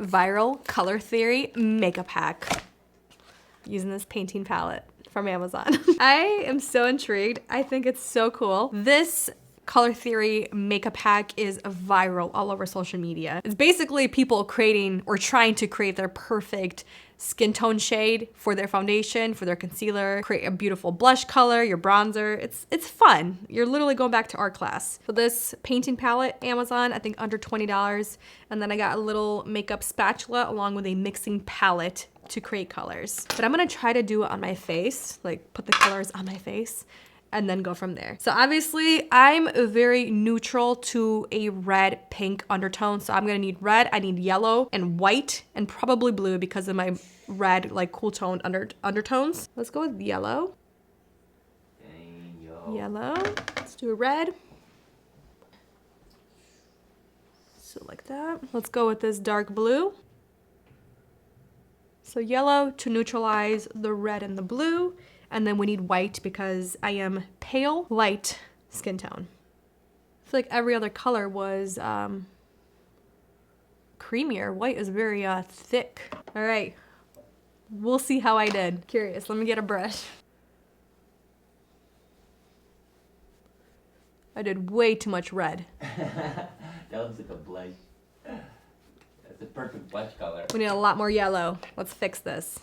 Viral Color Theory makeup hack using this painting palette from Amazon. I am so intrigued. I think it's so cool. This Color Theory makeup hack is viral all over social media. It's basically people creating or trying to create their perfect skin tone shade for their foundation, for their concealer, create a beautiful blush color, your bronzer. It's fun. You're literally going back to art class. So this painting palette, Amazon, I think under $20. And then I got a little makeup spatula along with a mixing palette to create colors. But I'm gonna try to do it on my face, like put the colors on my face and then go from there. So obviously I'm very neutral to a red pink undertone. So I'm gonna need red, I need yellow and white and probably blue because of my red like cool toned undertones. Let's go with yellow. Yellow, let's do a red. So like that. Let's go with this dark blue. So yellow to neutralize the red and the blue. And then we need white because I am pale, light skin tone. I feel like every other color was creamier. White is very thick. All right, we'll see how I did. Curious, let me get a brush. I did way too much red. That looks like a blush. That's the perfect blush color. We need a lot more yellow. Let's fix this.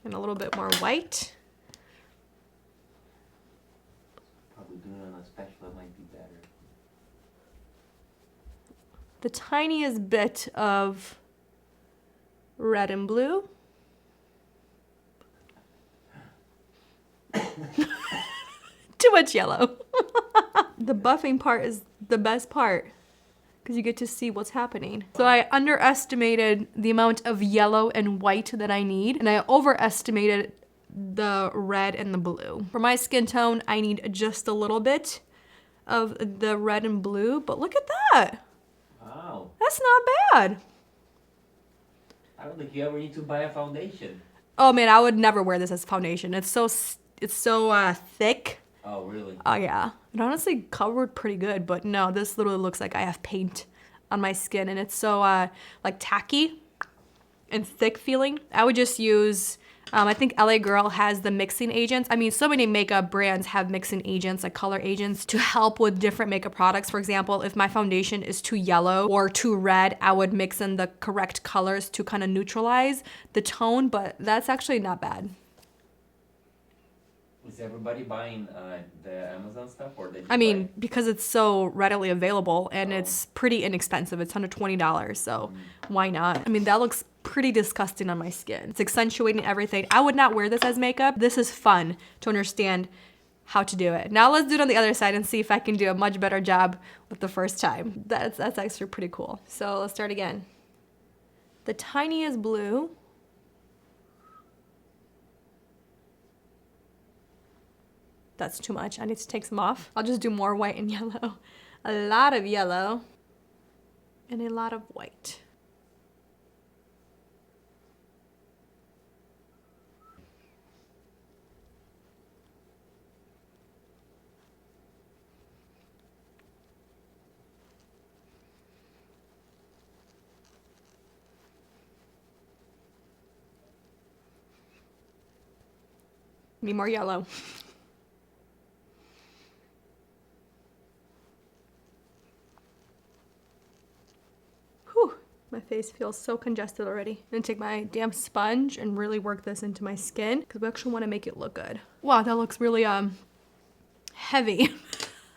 And a little bit more white. Probably doing it on a spatula might be better. The tiniest bit of red and blue. Too much yellow. The buffing part is the best part because you get to see what's happening. So I underestimated the amount of yellow and white that I need, and I overestimated the red and the blue. For my skin tone, I need just a little bit of the red and blue, but look at that. Wow. That's not bad. I don't think you ever need to buy a foundation. Oh man, I would never wear this as foundation. It's so thick. Oh, really? Oh yeah. It honestly covered pretty good, but no, this literally looks like I have paint on my skin and it's so like tacky and thick feeling. I would just use, I think LA Girl has the mixing agents. I mean, so many makeup brands have mixing agents, like color agents to help with different makeup products. For example, if my foundation is too yellow or too red, I would mix in the correct colors to kind of neutralize the tone, but that's actually not bad. Is everybody buying the Amazon stuff or they just I mean, because it's so readily available and Oh. it's pretty inexpensive. It's under $20, so why not? I mean, that looks pretty disgusting on my skin. It's accentuating everything. I would not wear this as makeup. This is fun to understand how to do it. Now let's do it on the other side and see if I can do a much better job with the first time. That's actually pretty cool. So let's start again. The tiniest blue. That's too much. I need to take some off. I'll just do more white and yellow. A lot of yellow and a lot of white. Need more yellow. My face feels so congested already. I'm gonna take my damp sponge and really work this into my skin because we actually want to make it look good. Wow, that looks really heavy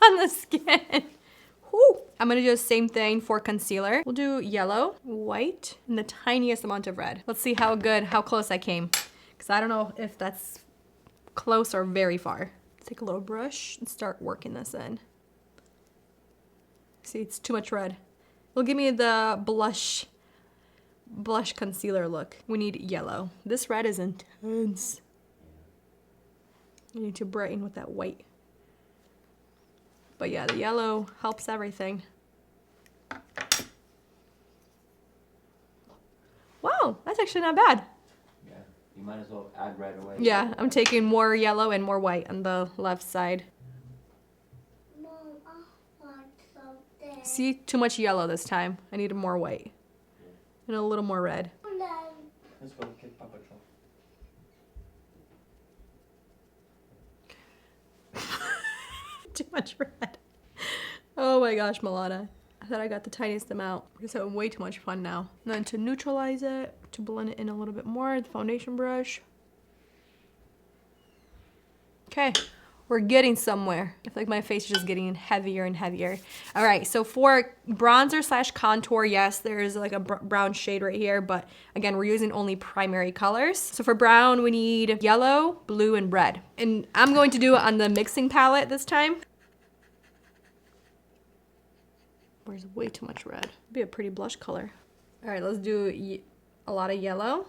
on the skin. Whew. I'm gonna do the same thing for concealer. We'll do yellow, white, and the tiniest amount of red. Let's see how close I came. Because I don't know if that's close or very far. Take a little brush and start working this in. See, it's too much red. It'll give me the blush concealer look. We need yellow. This red is intense. I need to brighten with that white. But yeah, the yellow helps everything. Wow, that's actually not bad. Yeah, you might as well add right away. Yeah, I'm taking more yellow and more white on the left side. Mom, I want something. See, too much yellow this time. I needed more white. And a little more red. Let's go get Papa Joe. Too much red. Oh my gosh, Milana. I thought I got the tiniest amount. We're just having way too much fun now. And then to neutralize it, to blend it in a little bit more, the foundation brush. Okay, we're getting somewhere. I feel like my face is just getting heavier and heavier. All right, so for bronzer slash contour, yes, there's like a brown shade right here, but again, we're using only primary colors. So for brown, we need yellow, blue, and red. And I'm going to do it on the mixing palette this time. There's way too much red. It'd be a pretty blush color. All right, let's do a lot of yellow.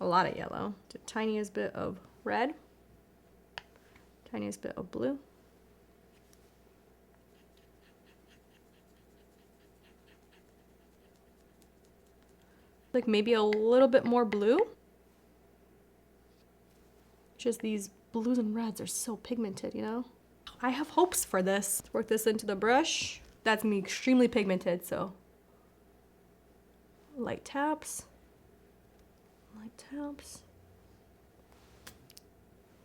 A lot of yellow. The tiniest bit of red. Tiniest bit of blue. Like maybe a little bit more blue. Just these blues and reds are so pigmented, you know? I have hopes for this. Let's work this into the brush. That's gonna be extremely pigmented, so light taps. Light taps.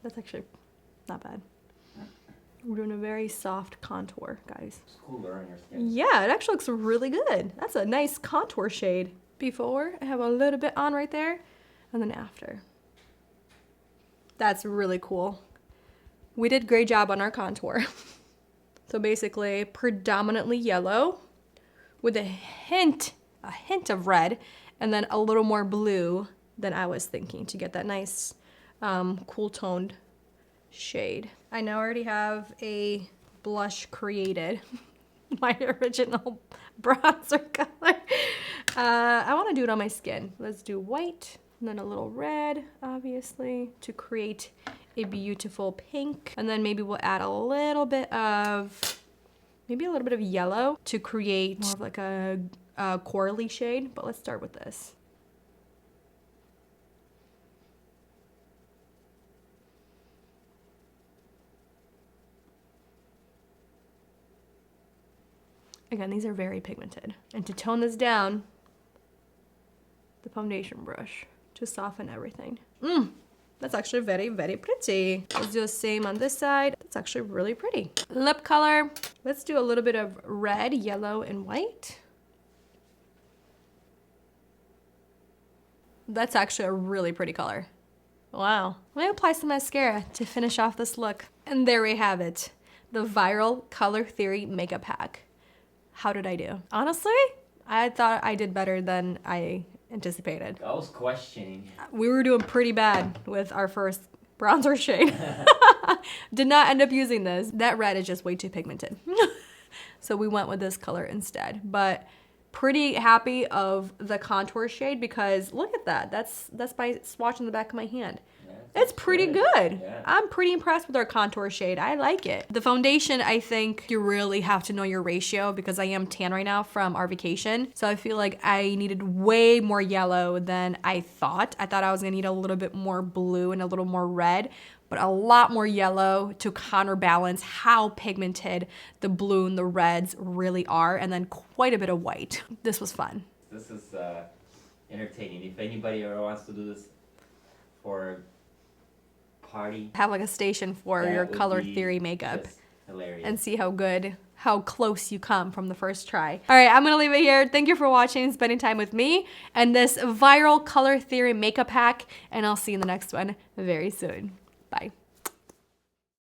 That's actually not bad. We're doing a very soft contour, guys. It's cooler on your skin. Yeah, it actually looks really good. That's a nice contour shade. Before, I have a little bit on right there, and then after. That's really cool. We did a great job on our contour. So basically, predominantly yellow with a hint of red, and then a little more blue than I was thinking to get that nice cool toned shade. I now already have a blush created, my original bronzer color. I want to do it on my skin. Let's do white and then a little red, obviously, to create a beautiful pink. And then maybe we'll add a little bit of yellow to create more of like a corally shade. But let's start with this. Again, these are very pigmented. And to tone this down, the foundation brush to soften everything. That's actually very, very pretty. Let's do the same on this side. That's actually really pretty. Lip color. Let's do a little bit of red, yellow, and white. That's actually a really pretty color. Wow. Let me apply some mascara to finish off this look. And there we have it. The Viral Color Theory Makeup Hack. How did I do? Honestly, I thought I did better than I anticipated. I was questioning. We were doing pretty bad with our first bronzer shade. Did not end up using this. That red is just way too pigmented. So we went with this color instead. But pretty happy of the contour shade because look at that. That's my swatch on the back of my hand. It's pretty good. Yeah. I'm pretty impressed with our contour shade. I like it. The foundation, I think you really have to know your ratio because I am tan right now from our vacation. So I feel like I needed way more yellow than I thought. I thought I was gonna need a little bit more blue and a little more red, but a lot more yellow to counterbalance how pigmented the blue and the reds really are, and then quite a bit of white. This was fun. This is entertaining. If anybody ever wants to do this for party, have like a station for that your would color be theory makeup just hilarious. and see how close you come from the first try. All right, I'm gonna leave it here. Thank you for watching, spending time with me and this Viral Color Theory makeup hack, and I'll see you in the next one very soon. Bye.